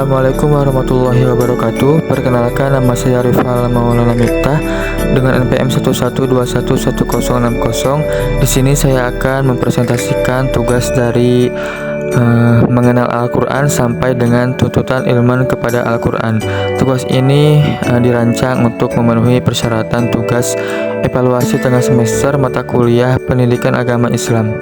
Assalamualaikum warahmatullahi wabarakatuh. Perkenalkan, nama saya Rifal Maulana Miftah dengan NPM 112111060. Di sini saya akan mempresentasikan tugas dari mengenal Al-Quran sampai dengan tuntutan ilmu kepada Al-Quran. Tugas ini dirancang untuk memenuhi persyaratan tugas evaluasi tengah semester mata kuliah pendidikan agama Islam.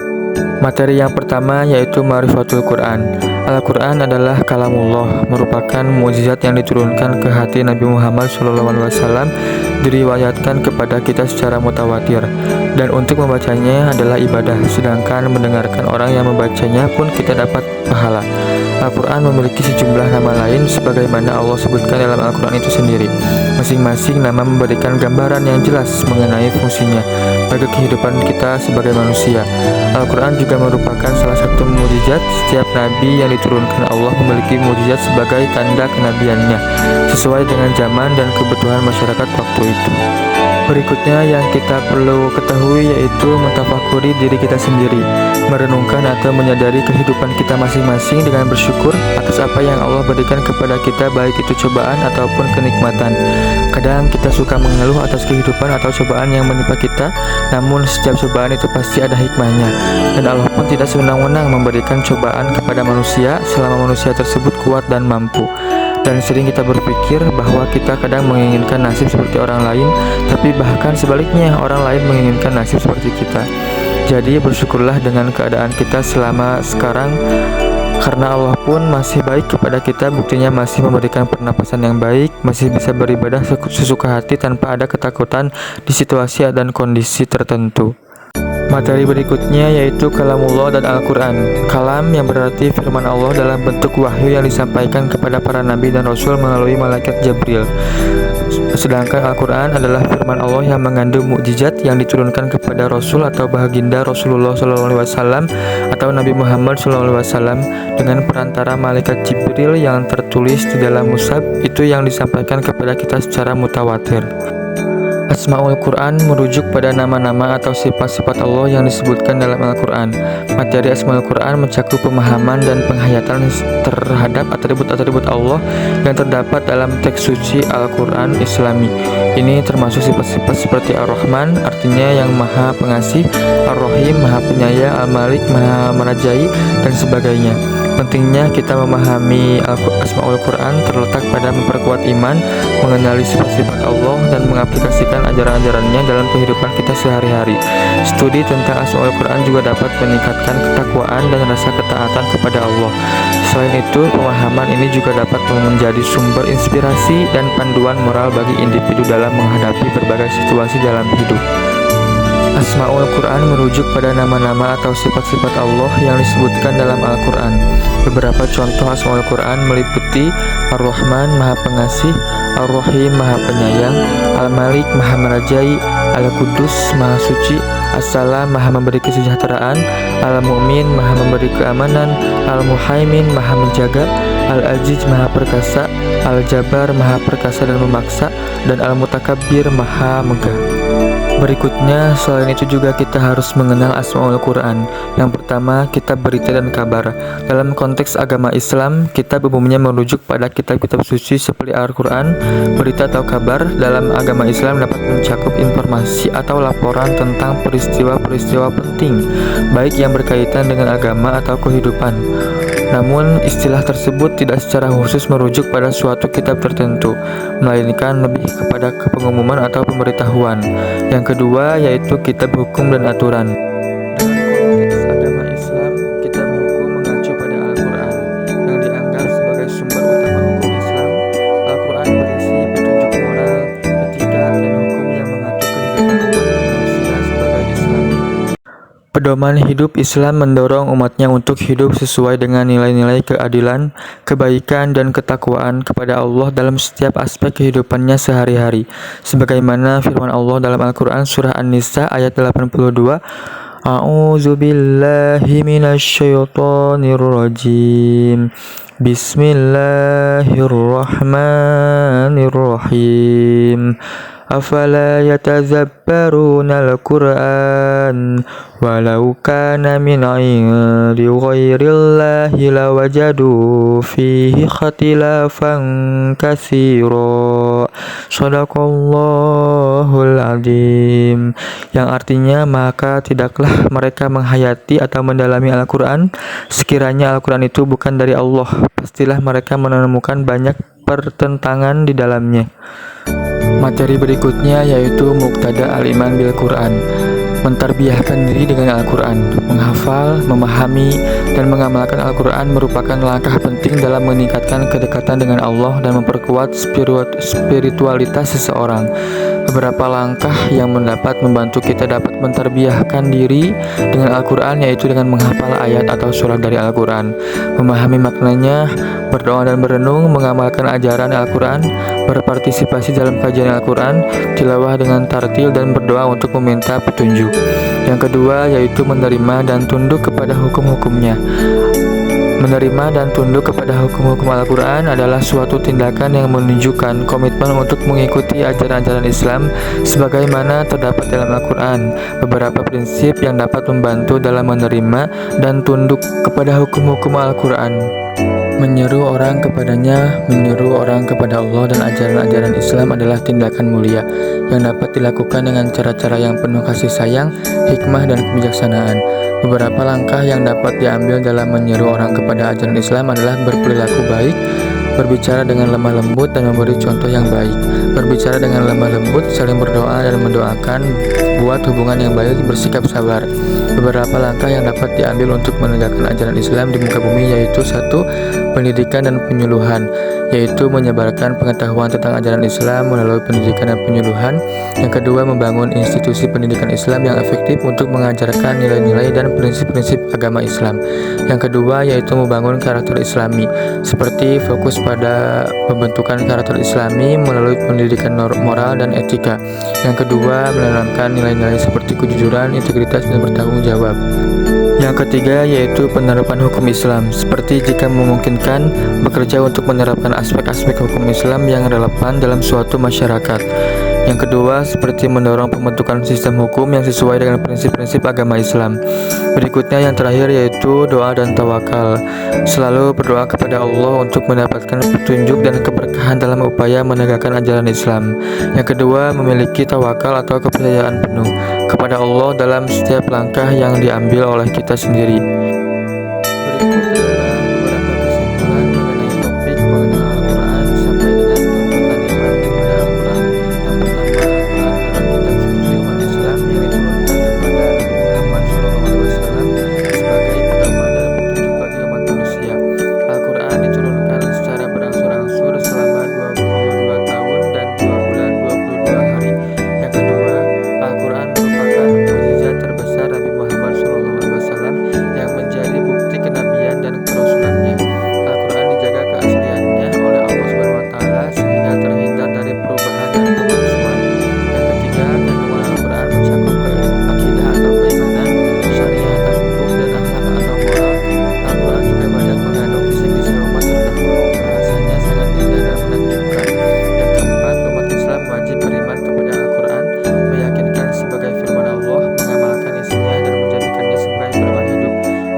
Materi yang pertama yaitu Ma'rifatul Quran. Al-Quran adalah kalamullah, merupakan mukjizat yang diturunkan ke hati Nabi Muhammad SAW, diriwayatkan kepada kita secara mutawatir. Dan untuk membacanya adalah ibadah, sedangkan mendengarkan orang yang membacanya pun kita dapat pahala. Al-Quran memiliki sejumlah nama lain sebagaimana Allah sebutkan dalam Al-Quran itu sendiri. Masing-masing nama memberikan gambaran yang jelas mengenai fungsinya bagi kehidupan kita sebagai manusia. Al-Quran juga merupakan salah satu mukjizat. Setiap nabi yang diturunkan Allah memiliki mukjizat sebagai tanda kenabiannya, sesuai dengan zaman dan kebutuhan masyarakat waktu itu. Berikutnya yang kita perlu ketahui yaitu mentafakuri diri kita sendiri, merenungkan atau menyadari kehidupan kita masing-masing dengan bersyukur atas apa yang Allah berikan kepada kita, baik itu cobaan ataupun kenikmatan. Kadang kita suka mengeluh atas kehidupan atau cobaan yang menimpa kita, namun setiap cobaan itu pasti ada hikmahnya, dan Allah pun tidak sewenang-wenang memberikan cobaan kepada manusia selama manusia tersebut kuat dan mampu. Dan sering kita berpikir bahwa kita kadang menginginkan nasib seperti orang lain, tapi bahkan sebaliknya orang lain menginginkan nasib seperti kita. Jadi bersyukurlah dengan keadaan kita selama sekarang, karena Allah pun masih baik kepada kita. Buktinya masih memberikan pernapasan yang baik, masih bisa beribadah sesuka hati tanpa ada ketakutan di situasi dan kondisi tertentu. Materi berikutnya yaitu Kalamullah dan Al-Quran. Kalam yang berarti firman Allah dalam bentuk wahyu yang disampaikan kepada para nabi dan rasul melalui malaikat Jibril. Sedangkan Al-Quran adalah firman Allah yang mengandung mukjizat yang diturunkan kepada Rasul atau baginda Rasulullah SAW atau Nabi Muhammad SAW dengan perantara malaikat Jibril yang tertulis di dalam mushaf itu yang disampaikan kepada kita secara mutawatir. Asmaul Quran merujuk pada nama-nama atau sifat-sifat Allah yang disebutkan dalam Al-Quran. Materi Asmaul Quran mencakup pemahaman dan penghayatan terhadap atribut-atribut Allah yang terdapat dalam teks suci Al-Quran Islami. Ini termasuk sifat-sifat seperti Ar-Rahman, artinya yang maha pengasih, Ar-Rahim, maha penyayang, Al-Malik, maha merajai, dan sebagainya. Pentingnya kita memahami Asmaul Quran terletak pada memperkuat iman, mengenali sifat-sifat Allah, dan mengaplikasikan ajaran-ajarannya dalam kehidupan kita sehari-hari. Studi tentang Asmaul Quran juga dapat meningkatkan ketakwaan dan rasa ketaatan kepada Allah. Selain itu, pemahaman ini juga dapat menjadi sumber inspirasi dan panduan moral bagi individu dalam menghadapi berbagai situasi dalam hidup. Asmaul Quran merujuk pada nama-nama atau sifat-sifat Allah yang disebutkan dalam Al-Quran. Beberapa contoh Asmaul Quran meliputi Ar-Rahman, maha pengasih, Ar-Rahim, maha penyayang, Al-Malik, maha merajai, Al-Qudus, maha suci, As-Salam, maha memberi kesejahteraan, Al-Mu'min, maha memberi keamanan, Al-Muhaimin, maha menjaga, Al-Aziz, maha perkasa, Al-Jabbar, maha perkasa dan memaksa, dan Al-Mutakabbir, maha megah. Berikutnya, selain itu juga kita harus mengenal Asmaul Quran. Yang pertama, kitab berita dan kabar. Dalam konteks agama Islam, kitab umumnya merujuk pada kitab-kitab suci seperti Al-Quran. Berita atau kabar dalam agama Islam dapat mencakup informasi atau laporan tentang peristiwa-peristiwa penting, baik yang berkaitan dengan agama atau kehidupan. Namun, istilah tersebut tidak secara khusus merujuk pada suatu kitab tertentu, melainkan lebih kepada pengumuman atau pemberitahuan. Yang kedua yaitu kitab hukum dan aturan. Dalam konteks agama Islam, kitab hukum mengacu pada Al-Quran yang dianggap sebagai sumber utama hukum Islam. Al-Quran berisi petunjuk moral, etika, dan hukum yang mengatur kehidupan umat manusia sebagai Islam. Pedoman hidup Islam mendorong umatnya untuk hidup sesuai dengan nilai-nilai keadilan, kebaikan, dan ketakwaan kepada Allah dalam setiap aspek kehidupannya sehari-hari. Sebagaimana firman Allah dalam Al-Quran surah An-Nisa ayat 82, A'udzu billahi minasyaitonir rajim. Bismillahirrahmanirrahim. afala yatazabbaruna al-Qur'an walau kana min 'indi ghairillahi lawajadu fihi ikhtilafan katsira. Shadaqallahul adzim. Yang artinya, maka tidaklah mereka menghayati atau mendalami Al-Qur'an sekiranya Al-Qur'an itu bukan dari Allah, pastilah mereka menemukan banyak pertentangan di dalamnya. Materi berikutnya yaitu Muqtada al-Iman bil Quran. Mentarbiyahkan diri dengan Al-Quran. Menghafal, memahami, dan mengamalkan Al-Quran merupakan langkah penting dalam meningkatkan kedekatan dengan Allah dan memperkuat spiritualitas seseorang. Beberapa langkah yang mendapat membantu kita dapat mentarbiyahkan diri dengan Al-Quran yaitu dengan menghafal ayat atau surat dari Al-Quran, memahami maknanya, berdoa dan berenung, mengamalkan ajaran Al-Quran, berpartisipasi dalam kajian Al-Quran, tilawah dengan tartil, dan berdoa untuk meminta petunjuk. Yang kedua yaitu menerima dan tunduk kepada hukum-hukumnya. Menerima dan tunduk kepada hukum-hukum Al-Quran adalah suatu tindakan yang menunjukkan komitmen untuk mengikuti ajaran-ajaran Islam sebagaimana terdapat dalam Al-Quran. Beberapa prinsip yang dapat membantu dalam menerima dan tunduk kepada hukum-hukum Al-Quran: menyeru orang kepadanya, menyeru orang kepada Allah dan ajaran-ajaran Islam adalah tindakan mulia yang dapat dilakukan dengan cara-cara yang penuh kasih sayang, hikmah, dan kebijaksanaan. Beberapa langkah yang dapat diambil dalam menyeru orang kepada ajaran Islam adalah berperilaku baik, berbicara dengan lemah lembut dan memberi contoh yang baik. Berbicara dengan lemah lembut, saling berdoa dan mendoakan, buat hubungan yang baik, bersikap sabar. Beberapa langkah yang dapat diambil untuk menegakkan ajaran Islam di muka bumi yaitu: 1. Pendidikan dan penyuluhan, yaitu menyebarkan pengetahuan tentang ajaran Islam melalui pendidikan dan penyuluhan. Yang kedua, membangun institusi pendidikan Islam yang efektif untuk mengajarkan nilai-nilai dan prinsip-prinsip agama Islam. Yang kedua yaitu membangun karakter Islami, seperti fokus pada pembentukan karakter Islami melalui pendidikan moral dan etika. Yang kedua, menanamkan nilai-nilai seperti kejujuran, integritas, dan bertanggung jawab. Yang ketiga yaitu penerapan hukum Islam, seperti jika memungkinkan bekerja untuk menerapkan aspek-aspek hukum Islam yang relevan dalam suatu masyarakat. Yang kedua, seperti mendorong pembentukan sistem hukum yang sesuai dengan prinsip-prinsip agama Islam. Berikutnya yang terakhir yaitu doa dan tawakal. Selalu berdoa kepada Allah untuk mendapatkan petunjuk dan keberkahan dalam upaya menegakkan ajaran Islam. Yang kedua, memiliki tawakal atau kepercayaan penuh kepada Allah dalam setiap langkah yang diambil oleh kita sendiri. Berikut adalah beberapa kesimpulan mengenai topik mengenal Al-Quran sampai dengan tuntutan iman kepada Al-Quran. Yang pertama, Al-Quran adalah kitab suci umat Islam yang diturunkan kepada Nabi Muhammad SAW sebagai pedoman dan petunjuk bagi umat manusia. Al-Quran diturunkan secara berangsur-angsur selama 22 tahun dan 2 bulan 22 hari. Yang kedua, Al-Quran merupakan mukjizat terbesar Nabi Muhammad SAW yang menjadi bukti kenabian dan kerasulannya. Al-Quran dijaga keasliannya oleh Allah SWT sehingga terhindar dari perubahan dan pemalsuan. Yang ketiga, kandungan Al-Quran mencakup akidah atau keimanan, syariat atau hukum, dan akhlak atau moral. Al-Quran juga banyak mengandung kisah-kisah umat terdahulu, bahasanya sangat indah dan menakjubkan. Yang keempat, umat Islam wajib beriman kepada Al-Quran, meyakinkan sebagai firman Allah, mengamalkan isinya, dan menjadikannya sebagai pedoman hidup.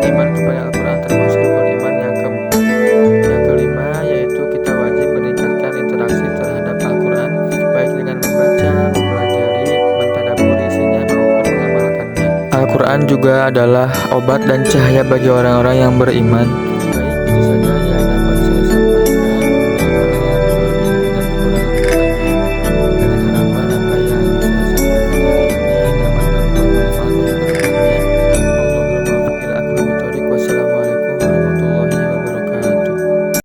Iman kepada Al-Quran termasuk rukun iman yang keempat. Yang kelima yaitu kita wajib meningkatkan interaksi terhadap Al-Quran, baik dengan membaca, mempelajari, mentadabburi isinya maupun mengamalkannya. Al-Quran juga adalah obat dan cahaya bagi orang-orang yang beriman.